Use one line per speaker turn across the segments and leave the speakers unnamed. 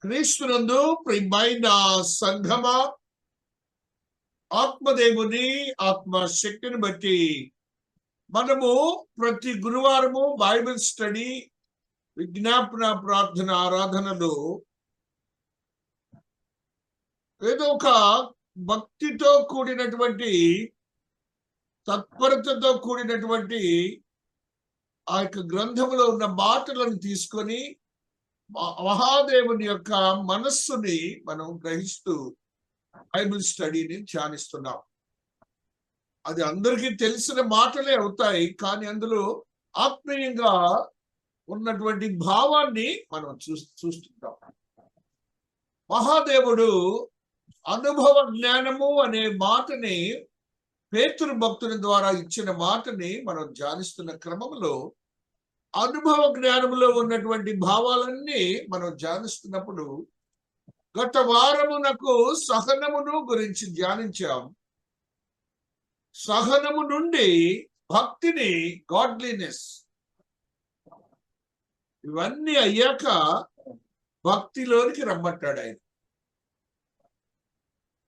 క్రీస్తునందు ప్రియమైన సంఘమా, ఆత్మదేవుని ఆత్మశక్తిని బట్టి మనము ప్రతి గురువారము బైబిల్ స్టడీ, విజ్ఞాపన, ప్రార్థన, ఆరాధనలు ఏదో ఒక భక్తితో కూడినటువంటి, తత్పరతతో కూడినటువంటి ఆ యొక్క గ్రంథంలో ఉన్న మాటలను తీసుకొని మహాదేవుని యొక్క మనస్సుని మనం గ్రహిస్తూ బైబిల్ స్టడీని ధ్యానిస్తున్నాం. అది అందరికీ తెలిసిన మాటలే అవుతాయి, కానీ అందులో ఆత్మీయంగా ఉన్నటువంటి భావాన్ని మనం చూస్తుంటాం. మహాదేవుడు అనుభవ జ్ఞానము అనే మాటని, పేతురు భక్తుని ద్వారా ఇచ్చిన మాటని మనం ధ్యానిస్తున్న క్రమంలో అనుభవ జ్ఞానంలో ఉన్నటువంటి భావాలన్నీ మనం ధ్యానిస్తున్నప్పుడు గత వారమునకు సహనమును గురించి ధ్యానించాం. సహనము నుండి భక్తిని, గాడ్లీనెస్, ఇవన్నీ అయ్యాక భక్తిలోనికి రమ్మంటాడు ఆయన.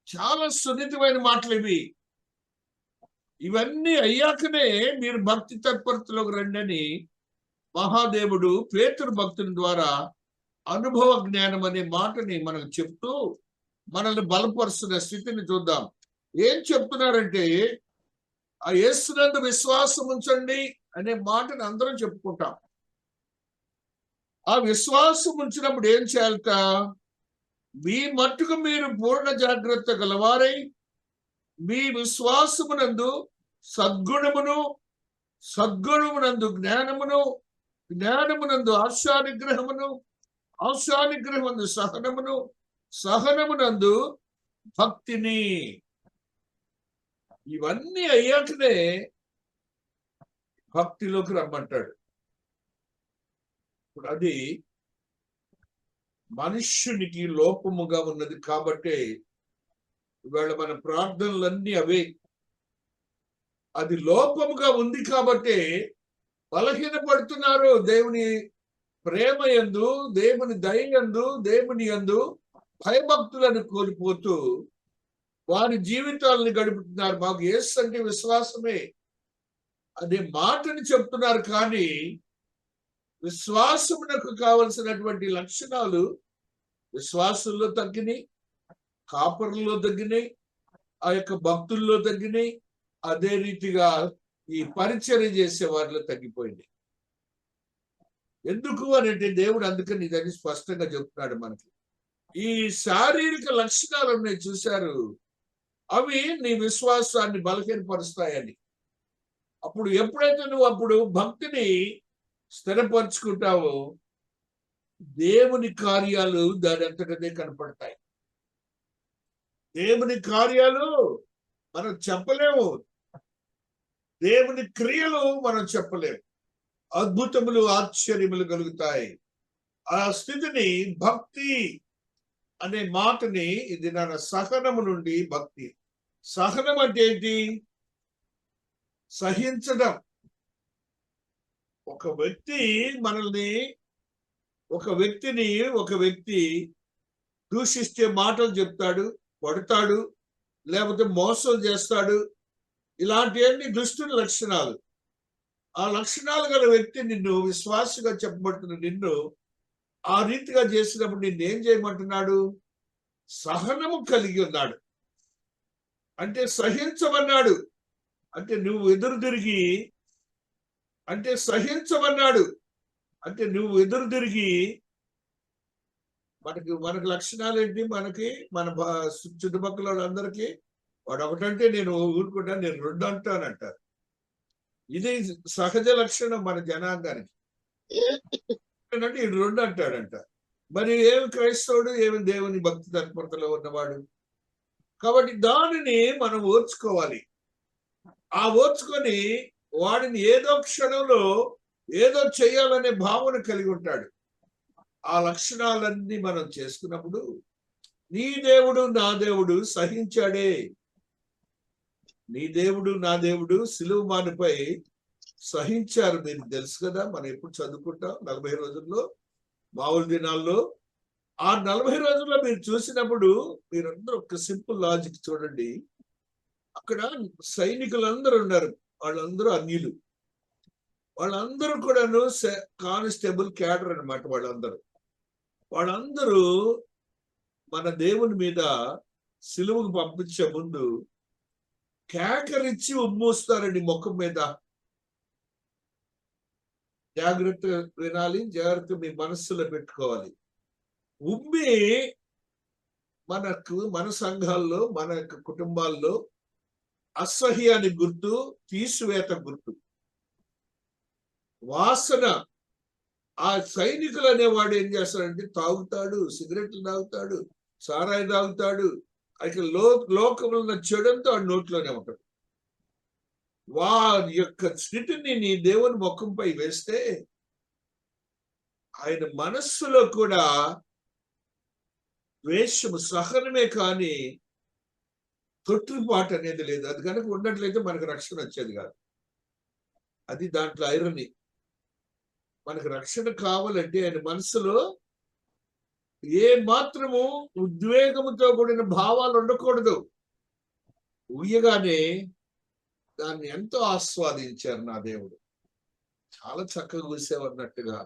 చాలా సున్నితమైన మాటలు ఇవి. ఇవన్నీ అయ్యాకనే మీరు భక్తి తత్పరతలోకి రండి అని మహాదేవుడు పేతురు భక్తుని ద్వారా అనుభవ జ్ఞానం అనే మాటని మనకు చెప్తూ మనల్ని బలపరుస్తున్న స్థితిని చూద్దాం. ఏం చెప్తున్నారంటే, ఆ యేసునందు విశ్వాసం ఉంచండి అనే మాటని అందరం చెప్పుకుంటాం. ఆ విశ్వాసం ఉంచినప్పుడు ఏం చేయాలట? మీ మట్టుకు మీరు పూర్ణ జాగ్రత్త గలవారై మీ విశ్వాసమునందు సద్గుణమును, సద్గుణమునందు జ్ఞానమును, జ్ఞానమునందు ఆశానిగ్రహమును, ఆశానిగ్రహమునందు సహనమును, సహనమునందు భక్తిని, ఇవన్నీ అయ్యాకనే భక్తిలోకి రమ్మంటాడు. ఇప్పుడు అది మనుష్యునికి లోపముగా ఉన్నది కాబట్టి ఇవాళ మన ప్రార్థనలన్నీ అవే. అది లోపముగా ఉంది కాబట్టి బలహీనపడుతున్నారు. దేవుని ప్రేమ యందు, దేవుని దయ యందు, దేవుని యందు భయభక్తులను కోల్పోతూ వారి జీవితాలను గడుపుతున్నారు. మాకు యేసు అంటే విశ్వాసమే అనే మాటని చెప్తున్నారు, కానీ విశ్వాసమునకు కావలసినటువంటి లక్షణాలు విశ్వాసంలో తగ్గినాయి, కాపరుల్లో తగ్గినాయి, ఆ యొక్క భక్తుల్లో తగ్గినాయి. అదే రీతిగా ఈ పరిచర్య చేసే వారిలో తగ్గిపోయింది. ఎందుకు అని అంటే దేవుడు అందుకని ఇదని స్పష్టంగా చెప్తున్నాడు మనకి. ఈ శారీరక లక్షణాలు ఉన్నాయి చూశారు, అవి నీ విశ్వాసాన్ని బలహీనపరుస్తాయని. అప్పుడు ఎప్పుడైతే నువ్వు అప్పుడు భక్తిని స్థిరపరుచుకుంటావో దేవుని కార్యాలు దాని అంతటనే కనపడతాయి. దేవుని కార్యాలు మనం చెప్పలేము, దేవుని క్రియలు మనం చెప్పలేము. అద్భుతములు, ఆశ్చర్యములు కలుగుతాయి. ఆ స్థితిని భక్తి అనే మాటని ఇది నా సహనము నుండి భక్తి. సహనం అంటే ఏంటి? సహించడం. ఒక వ్యక్తి దూషిస్తే మాటలు చెప్తాడు, కొడతాడు, లేకపోతే మోసం చేస్తాడు. ఇలాంటివన్నీ దుష్టుని లక్షణాలు. ఆ లక్షణాలు గల వ్యక్తి నిన్ను, విశ్వాసగా చెప్పబడుతున్న నిన్ను ఆ రీతిగా చేసినప్పుడు నిన్నేం చేయమంటున్నాడు? సహనము కలిగి ఉన్నాడు అంటే సహించమన్నాడు. అంటే నువ్వు ఎదురు తిరిగి, అంటే సహించమన్నాడు అంటే నువ్వు ఎదురు తిరిగి, మనకి లక్షణాలు ఏంటి? మన చుట్టుపక్కల వాళ్ళందరికీ వాడు ఒకటంటే నేను ఊరుకుంటాను, నేను రెండు అంటానంటారు. ఇది సహజ లక్షణం మన జనాంగానికి. అంటే ఇది రెండు అంటాడంట. మరి ఏమి క్రైస్తవుడు, ఏమి దేవుని భక్తి తత్పరతలో ఉన్నవాడు? కాబట్టి దానిని మనం ఓర్చుకోవాలి. ఆ ఓర్చుకొని వాడిని ఏదో క్షణంలో ఏదో చేయాలనే భావన కలిగి ఉంటాడు. ఆ లక్షణాలన్నీ మనం చేసుకున్నప్పుడు నీ దేవుడు నా దేవుడు సహించాడే. నీ దేవుడు నా దేవుడు సిలువ మానుపై సహించారు. మీరు తెలుసు కదా, మనం ఎప్పుడు చదువుకుంటాం 40 రోజుల్లో మామూలు దినాల్లో ఆ 40 రోజుల్లో మీరు చూసినప్పుడు మీరందరూ ఒక సింపుల్ లాజిక్ చూడండి. అక్కడ సైనికులందరూ ఉన్నారు. వాళ్ళందరూ అన్యులు. వాళ్ళందరూ కూడాను కానిస్టేబుల్ క్యాడర్ అన్నమాట వాళ్ళందరూ. వాళ్ళందరూ మన దేవుని మీద సిలువకు పంపించే ముందు కేకరించి ఉమ్మూస్తారండి ముఖం మీద. జాగ్రత్త వినాలి, జాగ్రత్త మీ మనస్సులో పెట్టుకోవాలి. ఉమ్మి మన సంఘాల్లో, మన యొక్క కుటుంబాల్లో అసహ్యానికి గుర్తు, తీసివేత గుర్తు. వాసన. ఆ సైనికులు అనేవాడు ఏం చేస్తాడంటే తాగుతాడు, సిగరెట్లు తాగుతాడు, సారాయి తాగుతాడు. అయితే లోకంలో ఉన్న చెడంతో ఆ నోట్లోనే ఉంటాడు. వారి యొక్క స్థితిని నీ దేవుని ముఖంపై వేస్తే ఆయన మనస్సులో కూడా ద్వేషము, సహనమే కానీ తొట్టుపాటు అనేది లేదు. అది కనుక ఉన్నట్లయితే మనకు రక్షణ వచ్చేది కాదు. అది దాంట్లో ఐరని. మనకు రక్షణ కావాలంటే ఆయన మనసులో ఏ మాత్రము ఉద్వేగముతో కూడిన భావాలు ఉండకూడదు. ఉయ్యగానే దాన్ని ఎంతో ఆస్వాదించారు నా దేవుడు. చాలా చక్కగా కూసేవన్నట్టుగా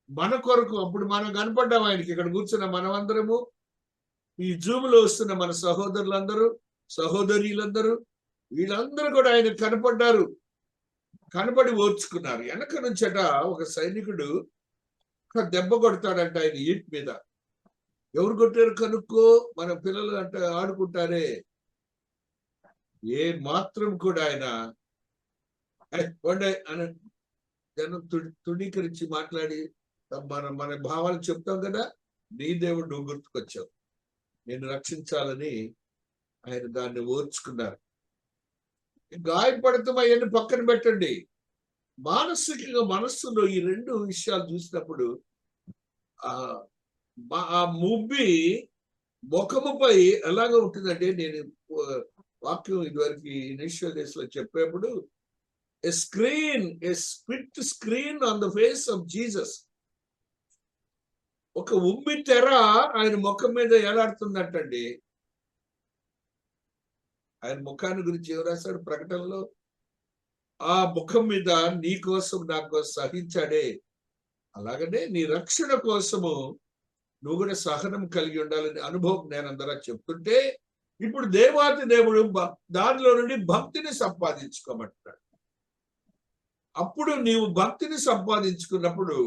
మన కొరకు అప్పుడు మనం కనపడ్డాం ఆయనకి. ఇక్కడ కూర్చున్న మనమందరము, ఈ జూములో వస్తున్న మన సహోదరులందరూ, సహోదరీలందరూ, వీళ్ళందరూ కూడా ఆయన కనపడ్డారు. కనబడి ఓర్చుకున్నారు. వెనక నుంచట ఒక సైనికుడు ఒక దెబ్బ కొడతాడంట ఆయన ఈట్ మీద. ఎవరు కొట్టారు కనుక్కో, మన పిల్లలు అంటే ఆడుకుంటారే. ఏ మాత్రం కూడా ఆయన అని జనం తుణీకరించి మాట్లాడి మన మన భావాలు చెప్తాం కదా. నీ దేవుడు నువ్వు గుర్తుకొచ్చావు, నేను రక్షించాలని ఆయన దాన్ని ఓర్చుకున్నారు. గాయపడతాం అవన్నీ పక్కన పెట్టండి. మానసికంగా మనస్సులో ఈ రెండు విషయాలు చూసినప్పుడు ఆ ముబ్బి ముఖముపై ఎలాగ ఉంటుందంటే, నేను వాక్యం ఇదివరకు ఇనిషియల్ డేస్ లో చెప్పేప్పుడు a split screen on the face of Jesus. ఒక ఉమ్మి తెర ఆయన ముఖం మీద ఏలాడుతుందంటండి. ఆయన ముఖాన్ని గురించి ఏం రాశాడు ప్రకటనలో? ఆ ముఖం మీద నీ కోసం నా కోసం సహించాడే, అలాగనే నీ రక్షణ కోసము నువ్వు కూడా సహనం కలిగి ఉండాలని అనుభవం నేను అందరూ చెప్తుంటే, ఇప్పుడు దేవాతి దేవుడు దానిలో నుండి భక్తిని సంపాదించుకోమంటున్నాడు. అప్పుడు నీవు భక్తిని సంపాదించుకున్నప్పుడు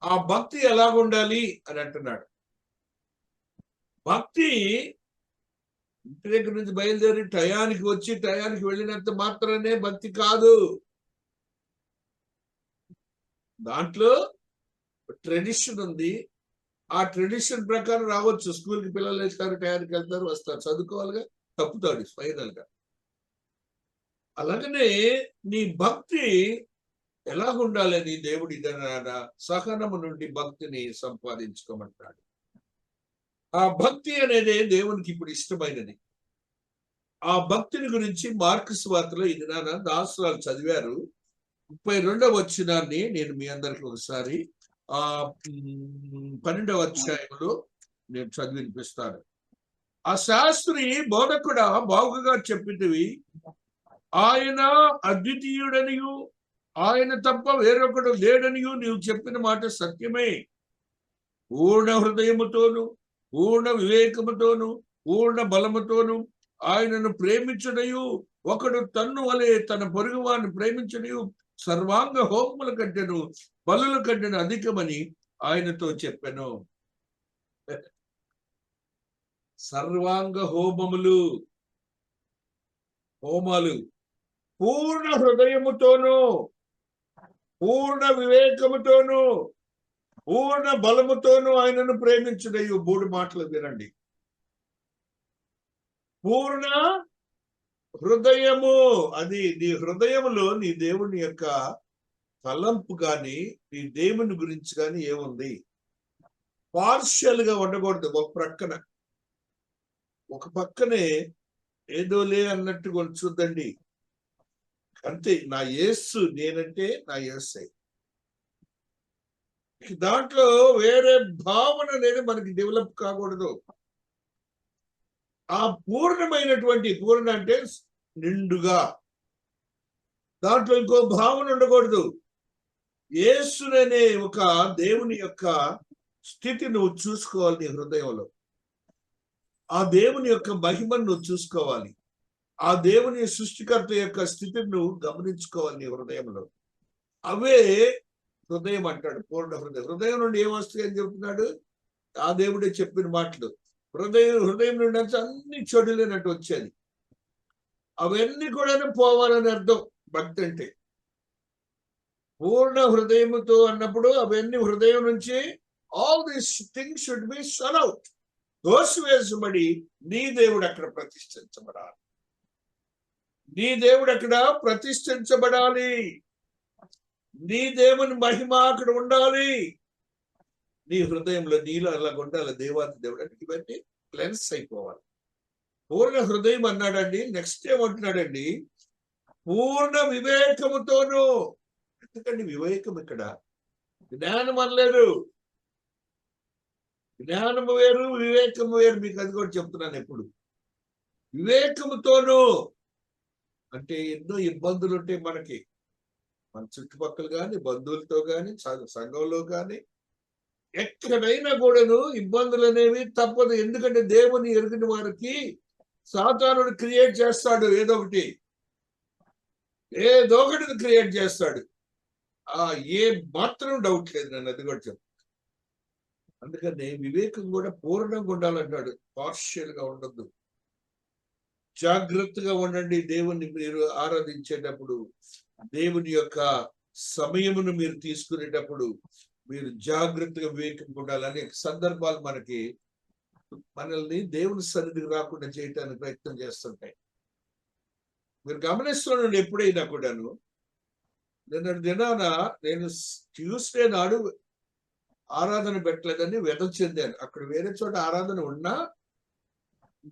ఆ భక్తి ఎలాగుండాలి అని అంటున్నాడు. భక్తి ఇంటి దగ్గర నుంచి బయలుదేరి టయానికి వచ్చి టయానికి వెళ్ళినంత మాత్రమే భక్తి కాదు. దాంట్లో ట్రెడిషన్ ఉంది. ఆ ట్రెడిషన్ ప్రకారం రావచ్చు. స్కూల్కి పిల్లలు వేస్తారు, టయానికి వెళ్తారు, వస్తారు, చదువుకోవాలిగా, తప్పుతాడు ఫైనల్ గా. అలాగనే నీ భక్తి ఎలా ఉండాలని దేవుడి ఇదన సహనము నుండి భక్తిని సంపాదించుకోమంటాడు. ఆ భక్తి అనేది దేవునికి ఇప్పుడు ఇష్టమైనది. ఆ భక్తిని గురించి మార్కు సువార్తలో ఇది నాన్న దాసురాలు చదివారు. 32వ వచనాన్ని నేను మీ అందరికి ఒకసారి 12వ అధ్యాయంలో నేను చదివినిపిస్తాను. ఆ శాస్త్రి బోధకుడా బాగుగా చెప్పినవి, ఆయన అద్వితీయుడనియు ఆయన తప్ప వేరొకడు లేడనియు నీవు చెప్పిన మాట సత్యమే. పూర్ణ హృదయముతోను, పూర్ణ వివేకముతోను, పూర్ణ బలముతోను ఆయనను ప్రేమించుటయు, ఒకడు తన్ను వలె తన పొరుగువాన్ని ప్రేమించుటయు సర్వాంగ హోమముల కంటెను బలుల కంటెను అధికమని ఆయనతో చెప్పెను. సర్వాంగ హోమములు, హోమాలు పూర్ణ హృదయముతోను, పూర్ణ వివేకముతోను, పూర్ణ బలముతోను ఆయనను ప్రేమించుటయు. 3 మాటలు వినండి. పూర్ణ హృదయము, అది నీ హృదయములో నీ దేవుని యొక్క తలంపు కానీ నీ దేవుని గురించి కానీ ఏముంది? పార్షియల్ గా ఉండకూడదు. ఒక పక్కనే ఏదోలే అన్నట్టుగా చూద్దండి. అంతే. నా యేసు నేనంటే నా యేసే. దాంట్లో వేరే భావన అనేది మనకి డెవలప్ కాకూడదు. ఆ పూర్ణమైనటువంటి, పూర్ణ అంటే నిండుగా, దాంట్లో ఇంకో భావన ఉండకూడదు. యేసుననే ఒక దేవుని యొక్క స్థితి నువ్వు చూసుకోవాలి నీ హృదయంలో. ఆ దేవుని యొక్క మహిమను నువ్వు చూసుకోవాలి. ఆ దేవుని సృష్టికర్త యొక్క స్థితిని నువ్వు గమనించుకోవాలి నీ హృదయంలో. అవే హృదయం అంటాడు, పూర్ణ హృదయం. హృదయం నుండి ఏమొస్తాయి అని చెప్తున్నాడు, ఆ దేవుడే చెప్పిన మాటలు. హృదయం నుండి అంటే అన్ని చెడులేనట్టు వచ్చేది. అవన్నీ కూడా పోవాలని అర్థం భక్తి అంటే. పూర్ణ హృదయముతో అన్నప్పుడు అవన్నీ హృదయం నుంచి all these things should be sun out, దోసివేసబడి నీ దేవుడు అక్కడ ప్రతిష్ఠించబడాలి. నీ దేవుడు అక్కడ ప్రతిష్ఠించబడాలి. నీ దేవుని మహిమ అక్కడ ఉండాలి. నీ హృదయంలో నీలో అలాగ ఉండాలి. దేవాది దేవుడు అంటే ఇవన్నీ క్లెన్స్ అయిపోవాలి. పూర్ణ హృదయం అన్నాడండి. నెక్స్ట్ ఏమంటున్నాడండి, పూర్ణ వివేకముతోను. ఎందుకండి వివేకం ఇక్కడ? జ్ఞానం అనలేదు. జ్ఞానము వేరు, వివేకము వేరు. మీకు అది కూడా చెప్తున్నాను ఎప్పుడు. వివేకముతోను అంటే ఎన్నో ఇబ్బందులు ఉంటాయి మనకి, మన చుట్టుపక్కల కానీ, బంధువులతో కానీ, సంఘంలో కానీ, ఎక్కడైనా కూడాను ఇబ్బందులు అనేవి తప్పదు. ఎందుకంటే దేవుని ఎరుగని వారికి సాతానుడు క్రియేట్ చేస్తాడు. ఏదో ఒకటి క్రియేట్ చేస్తాడు. ఏ మాత్రం డౌట్ లేదు, నన్ను అది కూడా చెప్తాను. అందుకని వివేకం కూడా పూర్ణంగా ఉండాలంటాడు, పార్షియల్ గా ఉండద్దు. జాగ్రత్తగా ఉండండి. దేవుణ్ణి మీరు ఆరాధించేటప్పుడు, దేవుని యొక్క సమయమును మీరు తీసుకునేటప్పుడు మీరు జాగ్రత్తగా వివేకం ఉండాలని సందర్భాలు మనల్ని దేవుని సన్నిధికి రాకుండా చేయటానికి ప్రయత్నం చేస్తుంటాయి. మీరు గమనిస్తున్నాను. ఎప్పుడైనా కూడాను, నిన్నటి దినాన నేను ట్యూస్డే నాడు ఆరాధన పెట్టలేదని వ్యధ చెందాను. అక్కడ వేరే చోట ఆరాధన ఉన్నా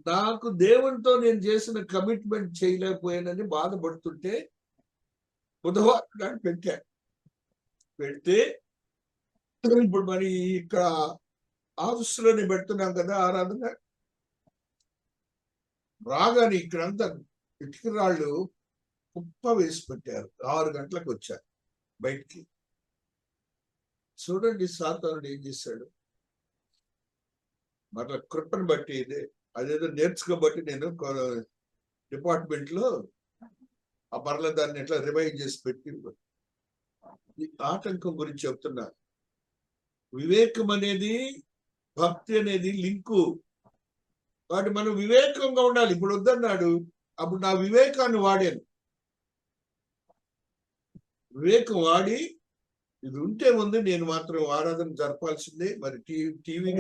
నాకు దేవునితో నేను చేసిన కమిట్మెంట్ చేయలేకపోయానని బాధపడుతుంటే బుధవారం నాడు పెడితే ఇప్పుడు మరి ఇక్కడ ఆఫీసులోనే పెడుతున్నాం కదా ఆరాధన. రాగానే ఇక్కడంతా ఇటుక రాళ్ళు కుప్ప వేసి పెట్టారు. 6 గంటలకు వచ్చారు బయటికి. చూడండి సాతానుడు ఏం చేశాడు. మరలా కృపను బట్టి అదేదో నేర్చుకోబట్టి నేను డిపార్ట్మెంట్ లో ఆ మరల దాన్ని ఎట్లా రివైవ్ చేసి పెట్టి ఈ ఆటంకం గురించి చెప్తున్నా. వివేకం అనేది, భక్తి అనేది లింకు. వాటి మనం వివేకంగా ఉండాలి. ఇప్పుడు వద్దన్నాడు, అప్పుడు నా వివేకాన్ని వాడాను. వివేకం వాడి ఇది ఉంటే ముందు నేను మాత్రం ఆరాధన జరపాల్సిందే. మరి టీవీ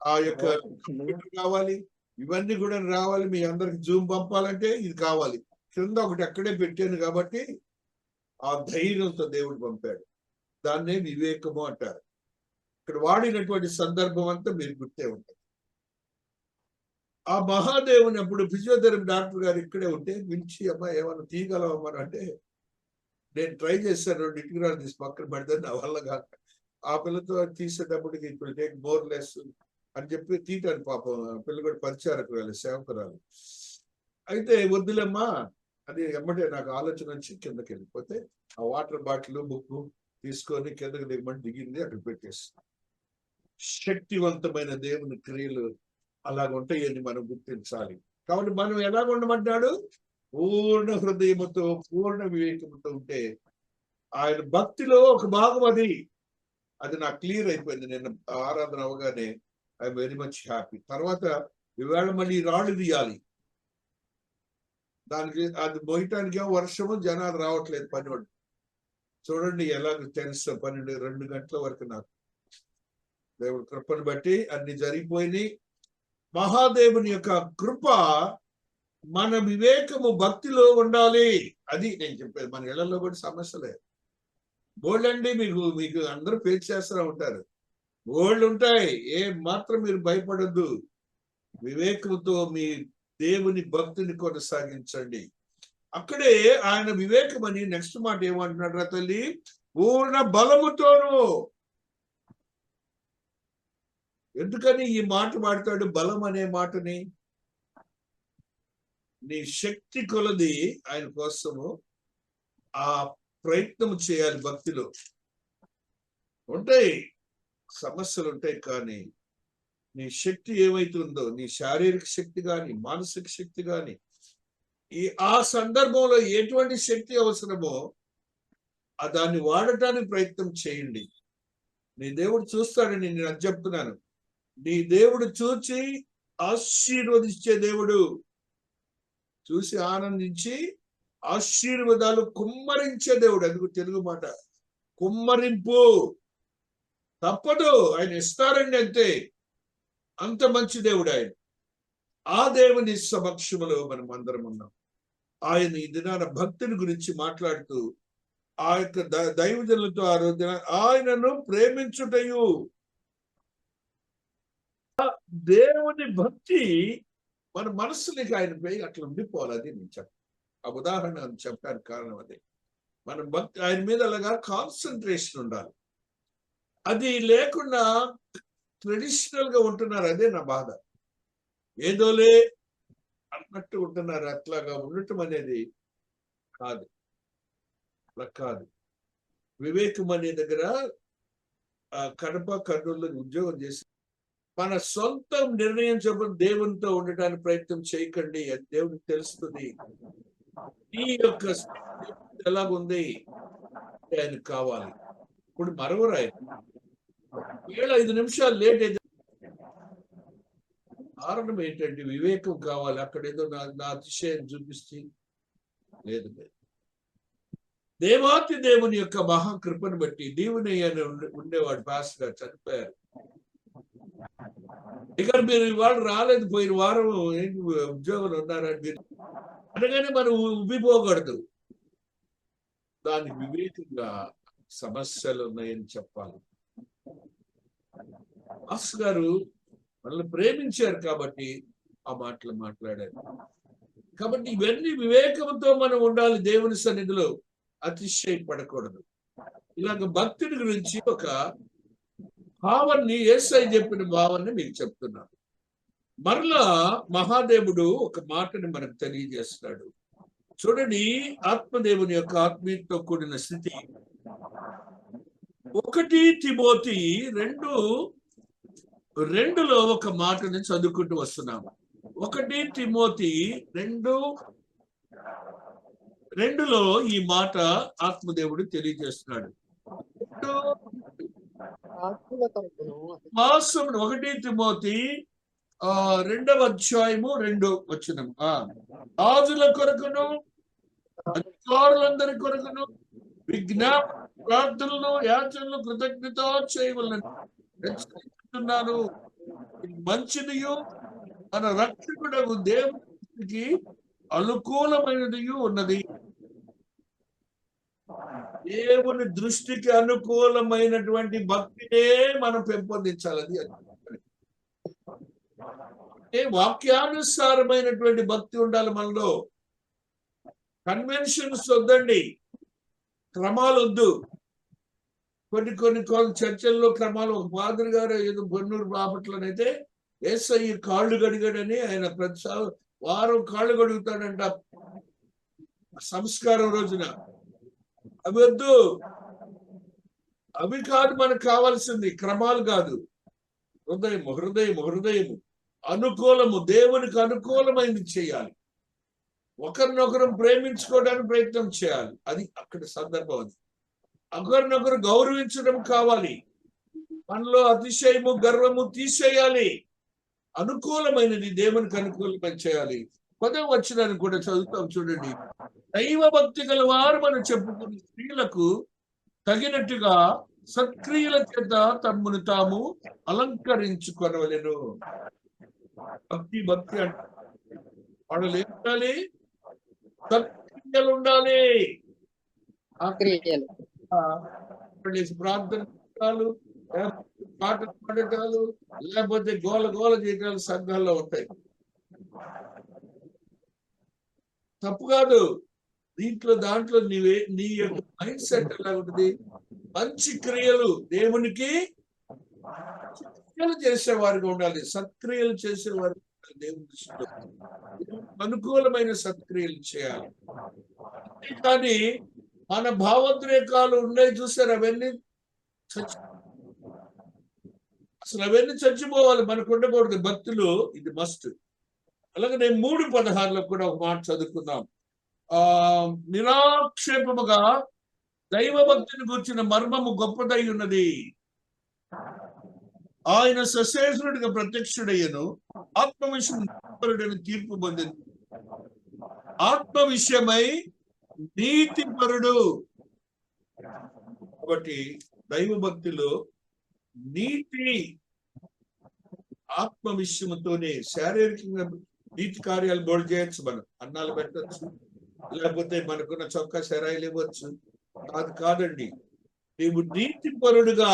ఆ యొక్క కావాలి, ఇవన్నీ కూడా రావాలి. మీ అందరికి జూమ్ పంపాలంటే ఇది కావాలి. కింద ఒకటి అక్కడే పెట్టాను కాబట్టి ఆ ధైర్యంతో దేవుడు పంపాడు. దాన్నే వివేకము అంటారు. ఇక్కడ వాడినటువంటి సందర్భం అంతా మీరు గుర్తే ఉంటుంది. ఆ మహాదేవుని అప్పుడు ఫిజియోథెరపీ డాక్టర్ గారు ఇక్కడే ఉంటే పిలిచి, అమ్మా ఏమన్నా తీయగలవమ్మని అంటే, నేను ట్రై చేశాను, 2 ఇటుకరాలు తీసి పక్కన పెడితే నా వల్ల కాక ఆ పిల్లతో తీసేటప్పటికి it will take more less అని చెప్పి తీయటాను. పాపం పిల్ల కూడా పరిచారకురాలు, సేవకురాలు. అయితే వద్దులేమ్మా అది ఎమ్మటే నాకు ఆలోచన వచ్చి కిందకి వెళ్ళిపోతే ఆ వాటర్ బాటిల్ బుక్ తీసుకొని కిందకి దిగమని దిగింది, అక్కడ పెట్టేసి. శక్తివంతమైన దేవుని క్రియలు అలాగ ఉంటాయని మనం గుర్తించాలి. కాబట్టి మనం ఎలాగ ఉండమంటాడు? పూర్ణ హృదయముతో, పూర్ణ వివేకముతో ఉంటే ఆయన భక్తిలో ఒక భాగం అది నాకు క్లియర్ అయిపోయింది. నేను ఆరాధన అవగానే ఐ వెరీ మచ్ హ్యాపీ. తర్వాత ఈవేళ మళ్ళీ రాళ్ళు తీయాలి. దానికి అది మోయటానికి వర్షము, జనాలు రావట్లేదు పనివాడు. చూడండి ఎలాగ తెలుసు. 12-2 గంటల వరకు నాకు దేవుడు కృపను బట్టి అన్ని జరిగిపోయినాయి. మహాదేవుని యొక్క కృప మన వివేకము భక్తిలో ఉండాలి. అది నేను చెప్పేది. మన ఇళ్లలో కూడా సమస్యలే బోల్డండి. మీకు అందరూ ఫేస్ చేస్తూ ఉంటారు. బోల్డ్ ఉంటాయి. మాత్రం మీరు భయపడద్దు. వివేకంతో మీ దేవుని భక్తిని కొనసాగించండి. అక్కడే ఆయన వివేకమని నెక్స్ట్ మాట ఏమంటున్నాడు రా తల్లి? పూర్ణ బలముతోను. ఎందుకని ఈ మాట వాడతాడు? బలం అనే మాటని. నీ శక్తి కొలది ఆయన కోసము ఆ ప్రయత్నం చేయాలి. భక్తిలో ఉంటాయి, సమస్యలు ఉంటాయి, కానీ నీ శక్తి ఏమైతుందో, నీ శారీరక శక్తి కానీ మానసిక శక్తి కానీ, ఆ సందర్భంలో ఎటువంటి శక్తి అవసరమో దాన్ని వాడటానికి ప్రయత్నం చేయండి. నీ దేవుడు చూస్తాడని నేను అది చెప్తున్నాను. నీ దేవుడు చూచి ఆశీర్వదించే దేవుడు, చూసి ఆనందించి ఆశీర్వాదాలు కుమ్మరించే దేవుడు. అందుకు తెలుగు మాట కుమ్మరింపు. తప్పదు, ఆయన ఇస్తారండి, అంతే. అంత మంచి దేవుడు ఆయన. ఆ దేవుని సమక్షంలో మనం అందరం ఉన్నాం. ఆయన ఈ దినాన భక్తుని గురించి మాట్లాడుతూ ఆ యొక్క దైవజనులతో ఆ రోజున ఆయనను ప్రేమించుటయు, దేవుని భక్తి మన మనసులకి ఆయనపై అట్లా ఉండిపోవాలి. అది నేను చెప్పాను, ఆ ఉదాహరణ చెప్పడానికి కారణం అదే. మన భక్తి ఆయన మీద అలాగా కాన్సన్ట్రేషన్ ఉండాలి. అది లేకుండా ట్రెడిషనల్ గా ఉంటున్నారు. అదే నా బాధ. ఏదోలే అన్నట్టు ఉంటున్నారు. అట్లాగా ఉండటం అనేది కాదు, అలా కాదు. వివేకం అనే దగ్గర కడప కర్నూలు ఉద్యోగం చేసి మన సొంత నిర్ణయం చొప్పున దేవునితో ఉండటానికి ప్రయత్నం చేయకండి. అది దేవునికి తెలుస్తుంది. ఈ యొక్క ఎలాగుంది ఆయనకు కావాలి. ఇప్పుడు మరవరాయి 7-5 నిమిషాలు లేట్ అయితే కారణం ఏంటంటే వివేకం కావాలి. అక్కడ ఏదో నా అతిశయం చూపిస్తే లేదు. దేవాతి దేవుని యొక్క మహాకృపను బట్టి దేవుని ఉండేవాడు పాస్టర్ గారు చనిపోయారు. ఇక్కడ మీరు ఇవాళ రాలేదు, పోయిన వారం ఏంటి ఉద్యోగులు ఉన్నారని మీరు అనగానే మనం ఉబ్బిపోకూడదు. దానికి వివేకంగా సమస్యలు ఉన్నాయని చెప్పాలి. పాస్టర్ గారు మనల్ని ప్రేమించారు కాబట్టి ఆ మాటలు మాట్లాడారు. కాబట్టి ఇవన్నీ వివేకంతో మనం ఉండాలి. దేవుని సన్నిధిలో అతిశయపడకూడదు. ఇలాగ భక్తుడి గురించి ఒక భావాన్ని, యేసయ్య చెప్పిన భావాన్ని మీకు చెప్తున్నాను. మరలా మహాదేవుడు ఒక మాటని మనకు తెలియజేస్తున్నాడు. చూడండి, ఆత్మదేవుని యొక్క ఆత్మీయతో కూడిన స్థితి 1 తిమోతి 2:2లో ఒక మాటని చదువుకుంటూ వస్తున్నాము. 1 తిమోతి 2:2లో ఈ మాట ఆత్మదేవుడు తెలియజేస్తున్నాడు. 1 తిమోతి 2:2 రాజుల కొరకును అధికారులందరి కొరకును విజ్ఞాపన ప్రార్థనలు యాచనలు కృతజ్ఞత చేయవలెను హెచ్చరిస్తున్నాను. మంచిదియు మన రక్షకుడగు దేవునికి అనుకూలమైనది ఉన్నది. దేవుని దృష్టికి అనుకూలమైనటువంటి భక్తినే మనం పెంపొందించాలి. అది వాక్యానుసారమైనటువంటి భక్తి ఉండాలి మనలో. కన్వెన్షన్స్ వద్దండి, క్రమాలు వద్దు. కొన్ని చర్చల్లో క్రమాలు. ఒక ఫాదర్ గారు ఏదో బొన్నూరు బాపట్లనైతే యేసయ్య కాళ్ళు గడిగాడని ఆయన ప్రతి వారం కాళ్ళు గడుగుతాడంట సంస్కారం రోజున. అవి వద్దు, అవి కాదు మనకు కావాల్సింది, క్రమాలు కాదు. హృదయం అనుకూలము, దేవునికి అనుకూలమైనది చేయాలి. ఒకరినొకరు ప్రేమించుకోవడానికి ప్రయత్నం చేయాలి. అది అక్కడ సందర్భం. అది ఒకరినొకరు గౌరవించడం కావాలి. మనలో అతిశయము గర్వము తీసేయాలి. అనుకూలమైనది దేవునికి అనుకూలమైన చేయాలి. 10వ వచనాన్ని కూడా చదువుతాం చూడండి. దైవ భక్తి గల వారు మనం చెప్పుకున్న స్త్రీలకు తగినట్టుగా సత్క్రియల చేత తమ్మును తాము అలంకరించుకొనవలెను. భక్తి అంటే వాళ్ళు ఏముండాలి? సత్క్రియలు ఉండాలి. ప్రార్థనలు, పాటలు పాడటాలు, లేకపోతే గోల చేయటాలు సంఘాల్లో ఉంటాయి. తప్పు కాదు. దాంట్లో నీ యొక్క మైండ్ సెట్ ఎలా ఉంటుంది? మంచి క్రియలు, దేవునికి క్రియలు చేసేవారిగా ఉండాలి, సత్క్రియలు చేసేవారు దేవుని దృష్టిలో అనుకూలమైన సత్క్రియలు చేయాలి. కానీ మన భావోద్రేకాలు ఉన్నాయి చూసారు, అవన్నీ అసలు అవన్నీ చచ్చిపోవాలి, మనకు ఉండకూడదు. భక్తులు ఇది మస్ట్. అలాగే నేను 3:16 కూడా ఒక మాట చదువుకుందాం. నిరాక్షేపముగా దైవ భక్తిని గురించిన మర్మము గొప్పదై ఉన్నది. ఆయన సశేషుడిగా ప్రత్యక్షుడయ్యను, ఆత్మవిషయం తీర్పు పొందింది. ఆత్మ విషయమై నీతిపరుడు. కాబట్టి దైవ భక్తిలో నీతి, ఆత్మ విషయంతోనే శారీరకంగా నీతి కార్యాలు బోల్డ్ చేయొచ్చు, మనం అన్నాలు పెట్టచ్చు, లేకపోతే మనకున్న చొక్కా శరాయిలు ఇవ్వచ్చు. అది కాదండి, నీవు నీతిపరుడుగా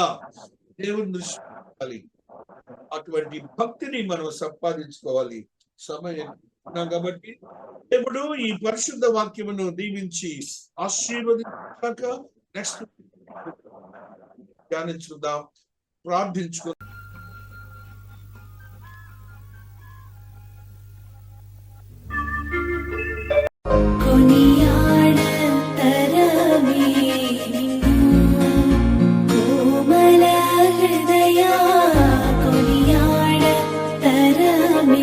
దేవుని దృష్టి, అటువంటి భక్తిని మనం సంపాదించుకోవాలి. సమయం కాబట్టి దేవుడు ఈ పరిశుద్ధ వాక్యమును దీవించి ఆశీర్వదించాక నెక్స్ట్ ధ్యానించుకుందాం, ప్రార్థించుకుందాం.
कोमल हृदया कोनियाड तरमे